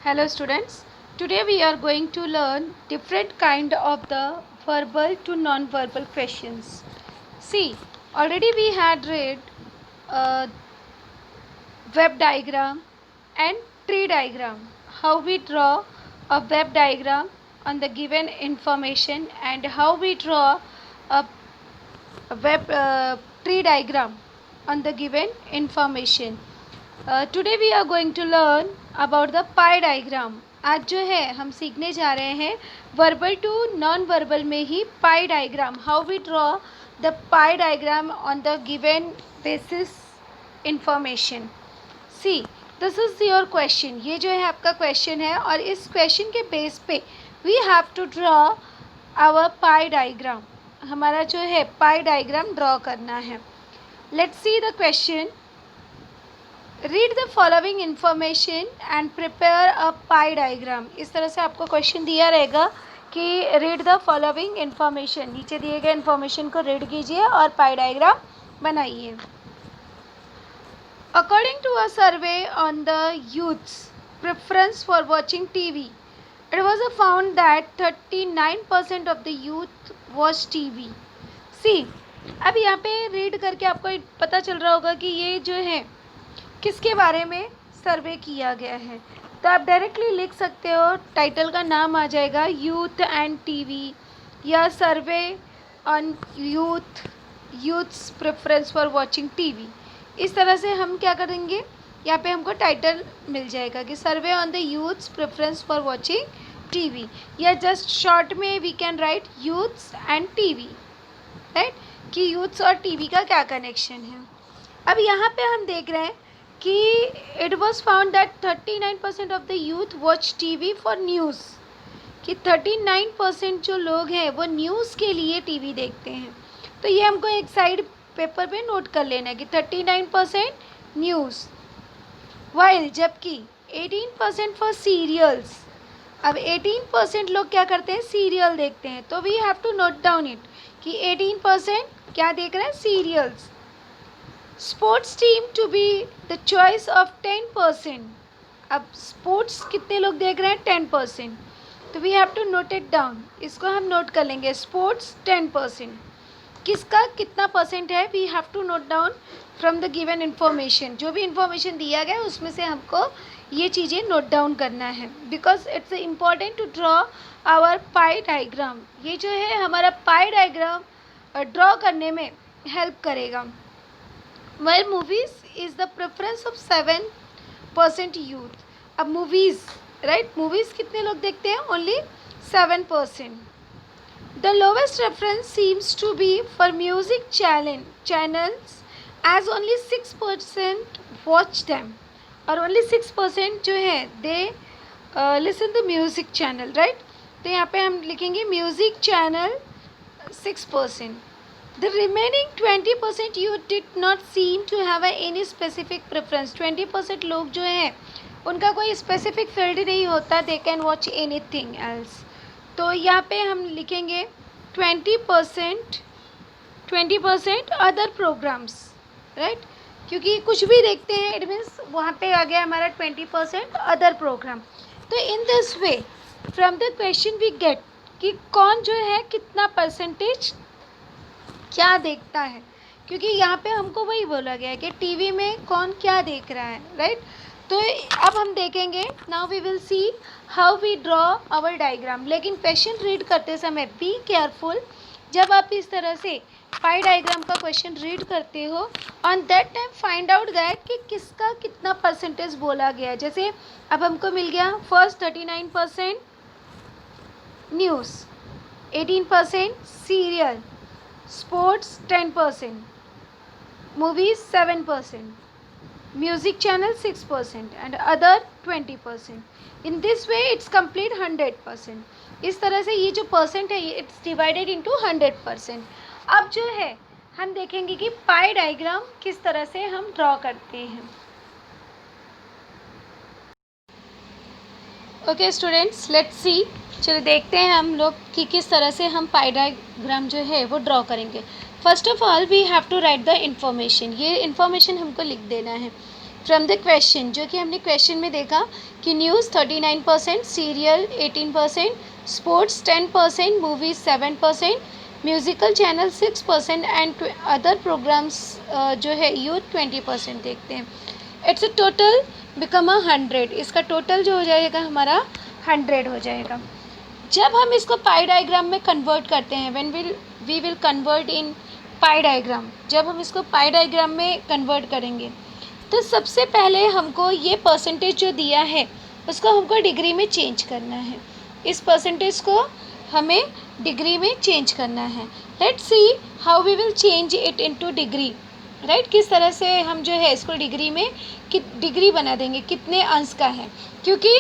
Hello students, today we are going to learn different kind of the verbal to non-verbal questions. See, already we had read uh, web diagram and tree diagram. How we draw a web diagram on the given information and how we draw a web tree diagram on the given information. Today we are going to learn about the pie diagram. आज जो है हम सीखने जा रहे हैं verbal to non verbal में ही pie diagram. How we draw the pie diagram on the given basis information. See, this is your question. ये जो है आपका क्वेश्चन है और इस क्वेश्चन के बेस पे we have to draw our pie diagram. हमारा जो है पाई डायग्राम ड्रॉ करना है. Let's see the question. Read the following information and prepare a pie diagram. इस तरह से आपको क्वेश्चन दिया रहेगा कि रीड द फॉलोइंग इन्फॉर्मेशन. नीचे दिए गए इन्फॉर्मेशन को रीड कीजिए और पाई डायग्राम बनाइए. According to a survey on the youths preference for watching TV, it was found that 39% of the youth watch TV. See, अब यहाँ पे रीड करके आपको पता चल रहा होगा कि ये जो है किसके बारे में सर्वे किया गया है. तो आप डायरेक्टली लिख सकते हो, टाइटल का नाम आ जाएगा यूथ एंड टीवी या सर्वे on youths preference for watching TV. इस तरह से हम क्या करेंगे, यहाँ पे हमको टाइटल मिल जाएगा कि survey on the youths preference for watching TV, या जस्ट शॉर्ट में we can write youths and TV, right, कि यूथ्स और टीवी का क्या कनेक्शन है. अब यहाँ पे हम देख रहे हैं कि it was found that 39% of the youth watch TV for news. कि 39% जो लोग हैं वो न्यूज़ के लिए टीवी देखते हैं. तो ये हमको एक साइड पेपर पे नोट कर लेना है कि 39% न्यूज़, वाइल जबकि 18% फॉर सीरियल्स. अब 18% लोग क्या करते हैं, सीरियल देखते हैं. तो we have to note down it कि 18% क्या देख रहे हैं, serials. Sports team to be the choice of 10%. अब स्पोर्ट्स कितने लोग देख रहे हैं, 10%. तो we have to note it down. इसको हम नोट कर लेंगे, स्पोर्ट्स 10%. किसका कितना परसेंट है, we have to note down from the given information. जो भी इन्फॉर्मेशन दिया गया है उसमें से हमको ये चीज़ें नोट डाउन करना है, because it's important to draw our pie diagram. ये जो है हमारा पाई डायग्राम ड्रॉ करने में हेल्प करेगा. While movies is the preference of 7% youth. अब movies, right, movies कितने लोग देखते हैं, only 7%. The lowest preference seems to be for music channels as only 6% watch them. और only 6% जो है they listen to music channel, right. तो यहाँ पे हम लिखेंगे music channel 6%. The remaining 20% you did not seem to have any specific preference. 20% लोग जो हैं उनका कोई specific field नहीं होता, they can watch anything else. तो यहाँ पे हम लिखेंगे 20% other programs, right, क्योंकि कुछ भी देखते हैं it means वहाँ पे आ गया हमारा 20% other program. तो in this way from the question we get कि कौन जो है कितना परसेंटेज क्या देखता है, क्योंकि यहाँ पे हमको वही बोला गया है कि टीवी में कौन क्या देख रहा है, राइट. तो अब हम देखेंगे, now we will see how we draw our diagram. लेकिन क्वेश्चन रीड करते समय बी केयरफुल. जब आप इस तरह से पाई डायग्राम का क्वेश्चन रीड करते हो, on that time find out that कि किसका कितना परसेंटेज बोला गया. जैसे अब हमको मिल गया first 39% news, 18% serial, sports 10%, movies 7%, music channel 6% and other 20%. In this way it's complete 100%. इस तरह से ये जो परसेंट है it's divided into 100%. अब जो है हम देखेंगे कि पाई डायग्राम किस तरह से हम ड्रॉ करते हैं. Okay students, let's see. चलो देखते हैं हम लोग कि किस तरह से हम पाई डायग्राम जो है वो ड्रॉ करेंगे. First of all we have to write the information. ये इन्फॉर्मेशन हमको लिख देना है फ्रॉम द क्वेश्चन, जो कि हमने क्वेश्चन में देखा कि news 39%, serial 18%, sports 10%, movies 7%, musical channel 6% and other programs जो है यूथ 20% देखते हैं। इट्स अ टोटल बिकम 100, इसका टोटल जो हो जाएगा हमारा 100 हो जाएगा। जब हम इसको पाई डायग्राम में कन्वर्ट करते हैं, when we will convert in pie diagram, जब हम इसको पाई डायग्राम में कन्वर्ट करेंगे तो सबसे पहले हमको ये परसेंटेज जो दिया है उसको हमको डिग्री में चेंज करना है। इस परसेंटेज को हमें डिग्री में चेंज करना है। Let's see how we will change it into degree, right. किस तरह से हम जो है इसको डिग्री में डिग्री बना देंगे, कितने अंश का है, क्योंकि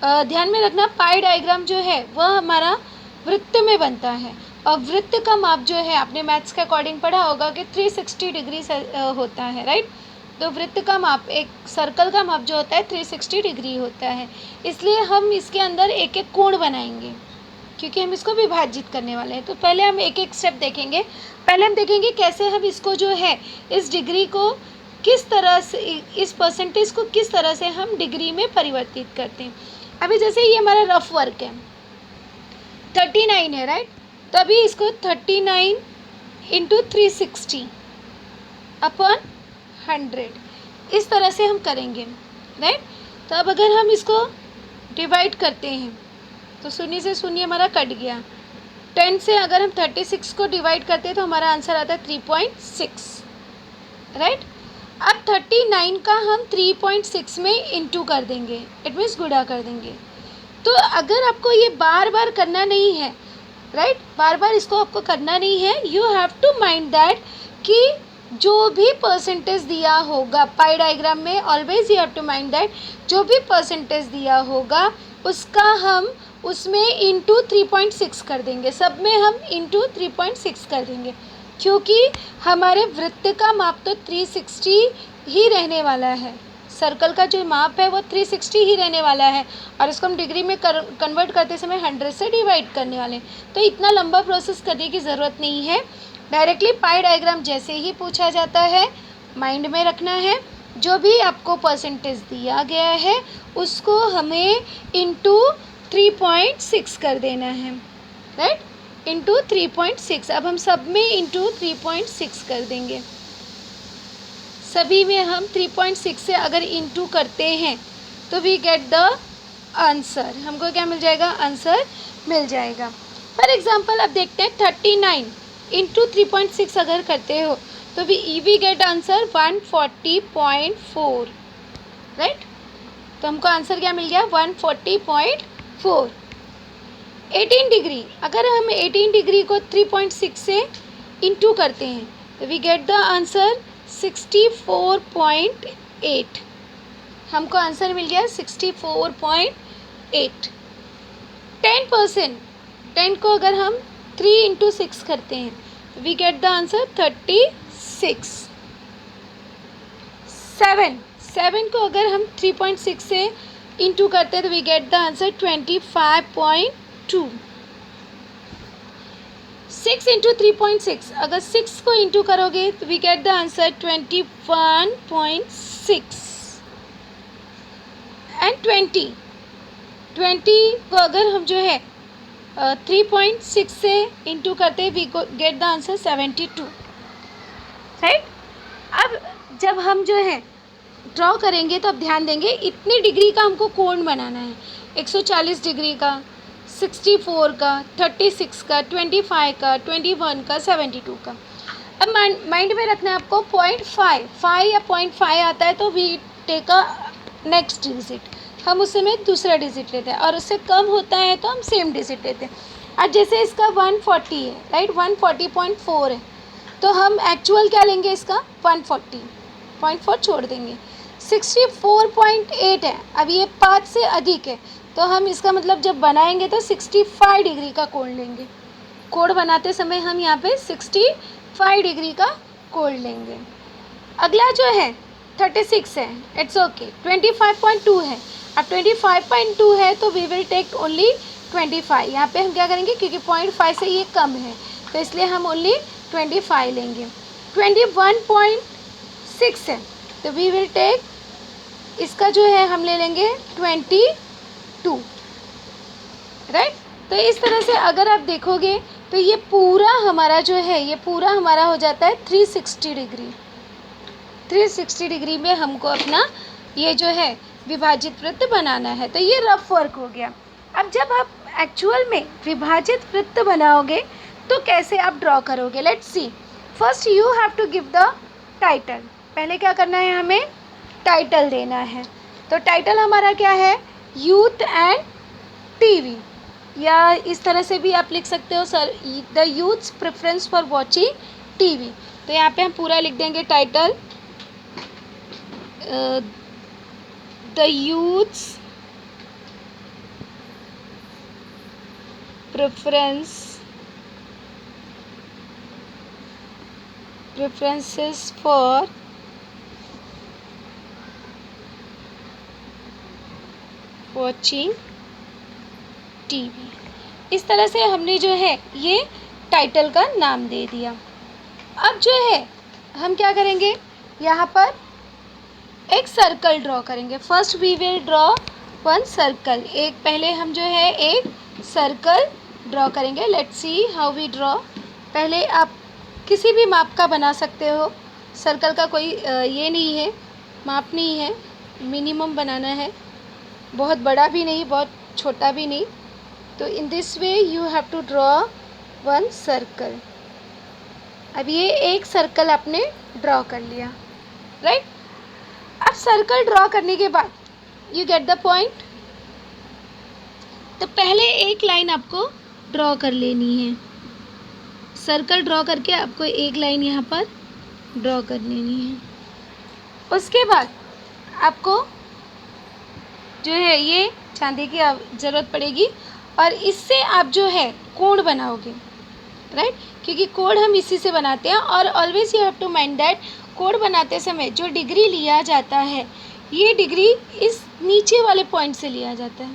ध्यान में रखना पाई डायग्राम जो है वह हमारा वृत्त में बनता है और वृत्त का माप जो है आपने मैथ्स के अकॉर्डिंग पढ़ा होगा कि 360 डिग्री से होता है, राइट। तो वृत्त का माप, एक सर्कल का माप जो होता है 360 डिग्री होता है। इसलिए हम इसके अंदर एक एक कोण बनाएंगे क्योंकि हम इसको विभाजित करने वाले हैं। तो पहले हम एक एक स्टेप देखेंगे। पहले हम देखेंगे कैसे हम इसको जो है इस डिग्री को किस तरह से, इस परसेंटेज को किस तरह से हम डिग्री में परिवर्तित करते हैं। अभी जैसे ये हमारा रफ वर्क है, 39 है, राइट। तो अभी इसको 39 इंटू 360 अपॉन 100 इस तरह से हम करेंगे, राइट। तो अब अगर हम इसको डिवाइड करते हैं तो शून्य से शून्य हमारा कट गया। 10 से अगर हम 36 को डिवाइड करते हैं तो हमारा आंसर आता है 3.6, राइट। अब 39 का हम 3.6 में इंटू कर देंगे, इट मीन्स गुणा कर देंगे। तो अगर आपको ये बार बार करना नहीं है, राइट, बार बार इसको आपको करना नहीं है, you have to mind that कि जो भी परसेंटेज दिया होगा पाई डायग्राम में, always you have to mind that जो भी परसेंटेज दिया होगा उसका हम उसमें इंटू 3.6 कर देंगे, सब में हम इंटू 3.6 कर देंगे, क्योंकि हमारे वृत्त का माप तो 360 ही रहने वाला है। सर्कल का जो माप है वो 360 ही रहने वाला है और इसको हम डिग्री में कन्वर्ट करते समय 100 से डिवाइड करने वाले हैं। तो इतना लंबा प्रोसेस करने की ज़रूरत नहीं है। डायरेक्टली पाई डायग्राम जैसे ही पूछा जाता है माइंड में रखना है, जो भी आपको परसेंटेज दिया गया है उसको हमें इंटू 3.6 कर देना है, राइट, इंटू 3.6। अब हम सब में इंटू 3.6 कर देंगे, सभी में हम 3.6 से अगर इंटू करते हैं तो वी गेट द आंसर, हमको क्या मिल जाएगा, आंसर मिल जाएगा। फॉर एग्जांपल अब देखते हैं 39 इंटू 3.6 अगर करते हो तो वी गेट आंसर 140.4, राइट। तो हमको आंसर क्या मिल गया, 140.4। 18 डिग्री, अगर हम 18 डिग्री को 3.6 से इंटू करते हैं तो वी गेट द आंसर 64.8, हमको आंसर मिल गया 64.8। 10%, 10 को अगर हम 3 इंटू 6 करते हैं तो वी गेट द आंसर 36। 7 को अगर हम 3.6 से इंटू करते हैं तो we get the answer 25.2। 6 into 3.6, अगर 6 को इंटू करोगे तो we get the answer 21.6। And 20 को अगर हम जो है 3.6 से इंटू करते हैं we get the answer 72, right. अब जब हम जो है ड्रॉ करेंगे तो अब ध्यान देंगे इतनी डिग्री का हमको कोण बनाना है, 140 डिग्री का, 64 का, 36 का, 25 का, 21 का, 72 का। अब माइंड में रखना है आपको 0.5 या 0.5 आता है तो we take a next digit, हम उस समय दूसरा डिजिट लेते हैं, और उससे कम होता है तो हम सेम डिजिट लेते हैं। आज जैसे इसका 140 है, राइट, 140.4 है, तो हम एक्चुअल क्या लेंगे, इसका 140.4 छोड़ देंगे। 64.8 है, अब ये 5 से अधिक है तो हम इसका मतलब जब बनाएंगे तो 65 डिग्री का कोण लेंगे। कोण बनाते समय हम यहाँ पे 65 डिग्री का कोण लेंगे। अगला जो है 36 है, इट्स ओके। 25.2 है, अब 25.2 है तो वी विल टेक ओनली 25। यहाँ पे हम क्या करेंगे, क्योंकि 0.5 से ये कम है तो इसलिए हम ओनली 25 लेंगे। 21.6 है तो वी विल टेक इसका जो है हम ले लेंगे 22, राइट। तो इस तरह से अगर आप देखोगे तो ये पूरा हमारा जो है, ये पूरा हमारा हो जाता है 360 डिग्री। 360 डिग्री में हमको अपना ये जो है विभाजित वृत्त बनाना है। तो ये रफ वर्क हो गया। अब जब आप एक्चुअल में विभाजित वृत्त बनाओगे तो कैसे आप ड्रॉ करोगे, let's see. First you have to give the title. पहले क्या करना है, हमें टाइटल देना है। तो टाइटल हमारा क्या है, यूथ एंड टीवी, या इस तरह से भी आप लिख सकते हो sir, the youths preference for watching TV. तो यहाँ पे हम पूरा लिख देंगे title, the youths preferences for watching TV. इस तरह से हमने जो है ये टाइटल का नाम दे दिया। अब जो है हम क्या करेंगे, यहाँ पर एक सर्कल ड्रॉ करेंगे। First we will draw one circle. एक पहले हम जो है एक सर्कल ड्रॉ करेंगे। Let's see how we draw. पहले आप किसी भी माप का बना सकते हो, सर्कल का कोई ये नहीं है, माप नहीं है, मिनिमम बनाना है, बहुत बड़ा भी नहीं बहुत छोटा भी नहीं। तो in this way you have to draw one circle. अब ये एक सर्कल आपने ड्रॉ कर लिया, राइट। अब सर्कल ड्रॉ करने के बाद यू गेट द पॉइंट। तो पहले एक लाइन आपको ड्रॉ कर लेनी है, सर्कल ड्रॉ करके आपको एक लाइन यहाँ पर ड्रॉ कर लेनी है। उसके बाद आपको जो है ये चांदी की ज़रूरत पड़ेगी और इससे आप जो है कोण बनाओगे, राइट, क्योंकि कोण हम इसी से बनाते हैं। और always you have to mind that कोण बनाते समय जो डिग्री लिया जाता है, ये डिग्री इस नीचे वाले पॉइंट से लिया जाता है।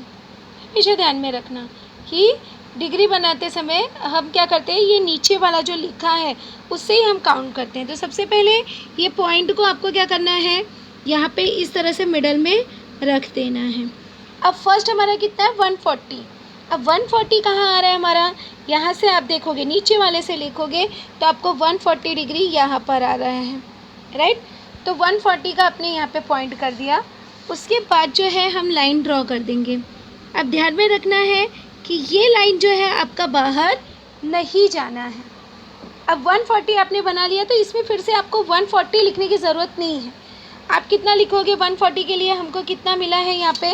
हमेशा ध्यान में रखना कि डिग्री बनाते समय हम क्या करते हैं, ये नीचे वाला जो लिखा है उससे ही हम काउंट करते हैं। तो सबसे पहले ये पॉइंट को आपको क्या करना है, यहाँ पे इस तरह से मिडल में रख देना है। अब फर्स्ट हमारा कितना है 140। अब 140 कहाँ आ रहा है हमारा, यहाँ से आप देखोगे नीचे वाले से लिखोगे तो आपको 140 डिग्री यहाँ पर आ रहा है, राइट। तो 140 का आपने यहाँ पे पॉइंट कर दिया। उसके बाद जो है हम लाइन ड्रॉ कर देंगे। अब ध्यान में रखना है कि ये लाइन जो है आपका बाहर नहीं जाना है। अब 140 आपने बना लिया तो इसमें फिर से आपको 140 लिखने की ज़रूरत नहीं है। आप कितना लिखोगे, 140 के लिए हमको कितना मिला है, यहाँ पे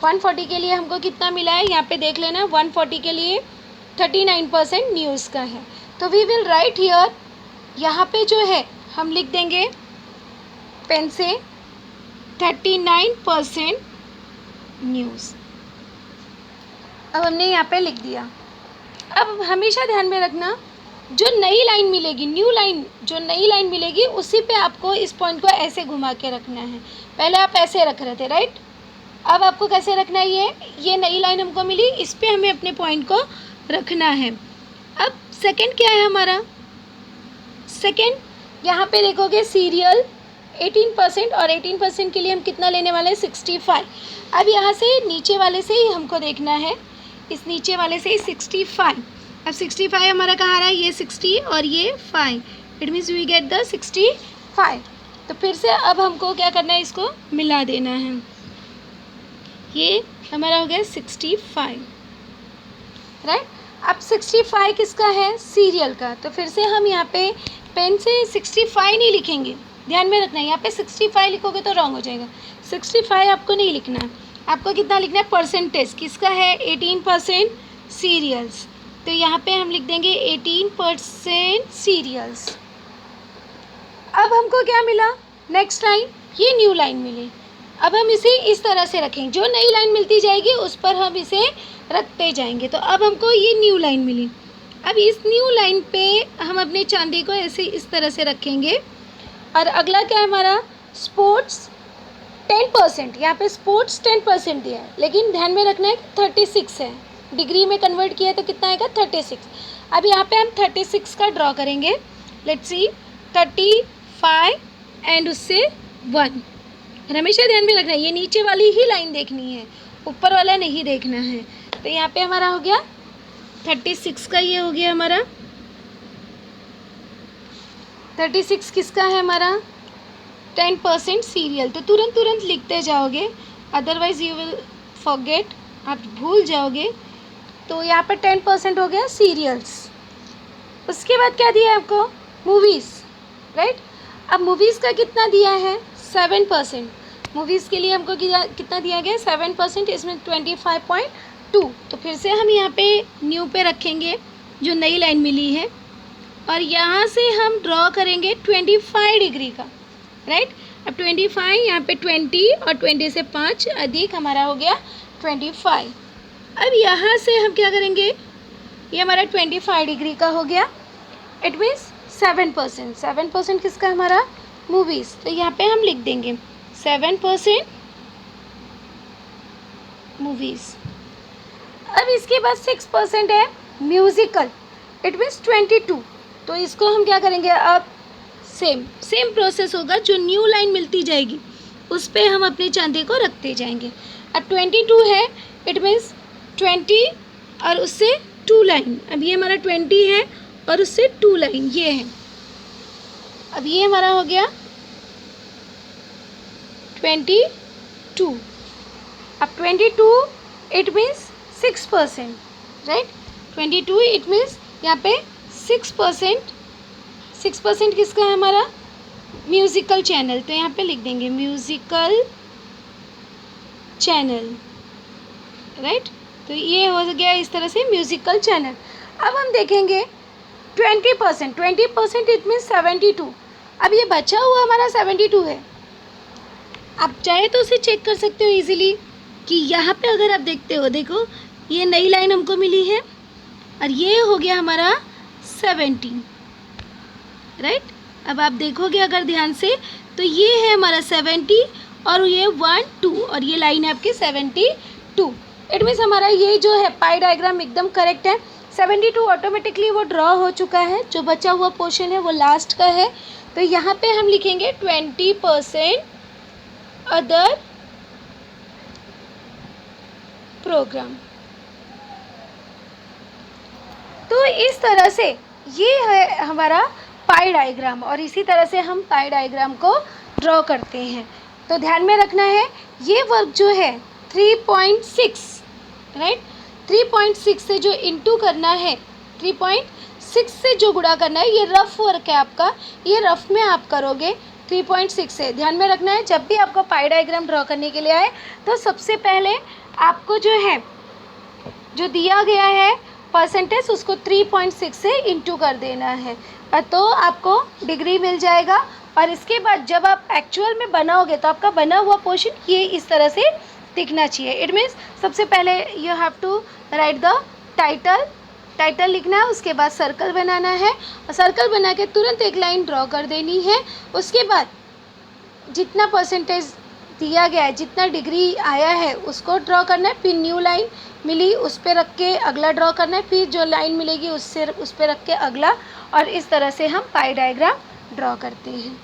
140 के लिए हमको कितना मिला है, यहाँ पे देख लेना। 140 के लिए 39% न्यूज़ का है। तो वी विल राइट हियर, यहाँ पे जो है हम लिख देंगे पेन से 39% न्यूज़। अब हमने यहाँ पे लिख दिया। अब हमेशा ध्यान में रखना, जो नई लाइन मिलेगी, न्यू लाइन, जो नई लाइन मिलेगी उसी पे आपको इस पॉइंट को ऐसे घुमा के रखना है। पहले आप ऐसे रख रहे थे, राइट। अब आपको कैसे रखना है, ये नई लाइन हमको मिली, इस पे हमें अपने पॉइंट को रखना है। अब सेकंड क्या है हमारा, सेकंड यहाँ पे देखोगे सीरियल 18% और 18% के लिए हम कितना लेने वाले हैं 65। अब यहाँ से नीचे वाले से ही हमको देखना है, इस नीचे वाले से ही 65। अब 65 हमारा कहाँ आ रहा है, ये 60 और ये 5, it means we get the 65। तो फिर से अब हमको क्या करना है, इसको मिला देना है। ये हमारा हो गया 65, राइट। अब 65 किसका है, सीरियल का। तो फिर से हम यहाँ पे पेन से 65 नहीं लिखेंगे, ध्यान में रखना है। यहाँ पे 65 लिखोगे तो रॉन्ग हो जाएगा। 65 आपको नहीं लिखना है, आपको कितना लिखना है, परसेंटेज किसका है, 18% सीरियल्स। तो यहाँ पे हम लिख देंगे 18% सीरियल्स। अब हमको क्या मिला, नेक्स्ट लाइन, ये न्यू लाइन मिली। अब हम इसे इस तरह से रखेंगे, जो नई लाइन मिलती जाएगी उस पर हम इसे रखते जाएंगे। तो अब हमको ये न्यू लाइन मिली। अब इस न्यू लाइन पे हम अपने चांदी को ऐसे इस तरह से रखेंगे। और अगला क्या है हमारा, स्पोर्ट्स 10%। यहाँ पे स्पोर्ट्स 10% दिया है, लेकिन ध्यान में रखना है कि 36 है, डिग्री में कन्वर्ट किया है तो कितना आएगा 36। अब यहाँ पे हम 36 का ड्रॉ करेंगे। लेट्स सी 35 एंड उससे 1, और हमेशा ध्यान में रखना है ये नीचे वाली ही लाइन देखनी है, ऊपर वाला नहीं देखना है। तो यहाँ पे हमारा हो गया 36 का, ये हो गया हमारा 36 किसका है हमारा 10% सीरियल। तो तुरंत तुरंत लिखते जाओगे, अदरवाइज यू विल फॉरगेट, आप भूल जाओगे। तो यहाँ पर 10% हो गया सीरियल्स। उसके बाद क्या दिया है आपको, मूवीज़, राइट। अब मूवीज़ का कितना दिया है 7%। मूवीज़ के लिए हमको कितना दिया गया 7%, इसमें 25.2। तो फिर से हम यहाँ पे न्यू पे रखेंगे जो नई लाइन मिली है, और यहाँ से हम ड्रॉ करेंगे 25 डिग्री का, राइट। अब 25 यहाँ पे 20 और 20 से 5 अधिक हमारा हो गया 25। अब यहाँ से हम क्या करेंगे, ये हमारा 25 डिग्री का हो गया, इट मीन्स 7%। 7% किसका हमारा मूवीज़। तो यहाँ पे हम लिख देंगे 7% मूवीज़। अब इसके बाद 6% है म्यूज़िकल, इट मीन्स 22। तो इसको हम क्या करेंगे, अब सेम प्रोसेस होगा, जो न्यू लाइन मिलती जाएगी उस पर हम अपने चांदी को रखते जाएंगे। अब 22 है, इट मीन्स 20 और उससे 2 लाइन। अब ये हमारा 20 है और उससे 2 लाइन ये है। अब ये हमारा हो गया 22। अब 22 it means 6%, right. 22 it means यहाँ पे 6%। 6% किसका है हमारा म्यूज़िकल चैनल। तो यहाँ पे लिख देंगे म्यूज़िकल चैनल, राइट। तो ये हो गया इस तरह से म्यूज़िकल चैनल। अब हम देखेंगे 20%। 20% इट मीन्स 72। अब ये बचा हुआ हमारा 72 है। आप चाहे तो उसे चेक कर सकते हो इजीली कि यहाँ पे अगर आप देखते हो, देखो ये नई लाइन हमको मिली है और ये हो गया हमारा 70, राइट। अब आप देखोगे अगर ध्यान से तो ये है हमारा 70 और ये 1 2 और ये लाइन है आपकी 72। इट मीन्स हमारा ये जो है पाई डायग्राम एकदम करेक्ट है। 72 ऑटोमेटिकली वो ड्रॉ हो चुका है, जो बचा हुआ पोर्शन है वो लास्ट का है। तो यहाँ पे हम लिखेंगे 20% अदर प्रोग्राम। तो इस तरह से ये है हमारा पाई डायग्राम, और इसी तरह से हम पाई डायग्राम को ड्रॉ करते हैं। तो ध्यान में रखना है ये वर्क जो है 3.6, राइट। 3.6 से जो इंटू करना है, 3.6 से जो गुणा करना है, ये रफ वर्क है आपका, ये रफ में आप करोगे 3.6 से। ध्यान में रखना है जब भी आपको पाई डायग्राम ड्रॉ करने के लिए आए तो सबसे पहले आपको जो है जो दिया गया है परसेंटेज उसको 3.6 से इंटू कर देना है, तो आपको डिग्री मिल जाएगा। और इसके बाद जब आप एक्चुअल में बनाओगे तो आपका बना हुआ पोर्शन ये इस तरह से दिखना चाहिए। इट मीन्स सबसे पहले you have to write the title लिखना है, उसके बाद सर्कल बनाना है और सर्कल बना के तुरंत एक लाइन ड्रॉ कर देनी है। उसके बाद जितना परसेंटेज दिया गया है, जितना डिग्री आया है उसको ड्रॉ करना है, फिर न्यू लाइन मिली उस पर रख के अगला ड्रॉ करना है, फिर जो लाइन मिलेगी उससे उस पर रख के अगला, और इस तरह से हम पाई डायग्राम ड्रॉ करते हैं।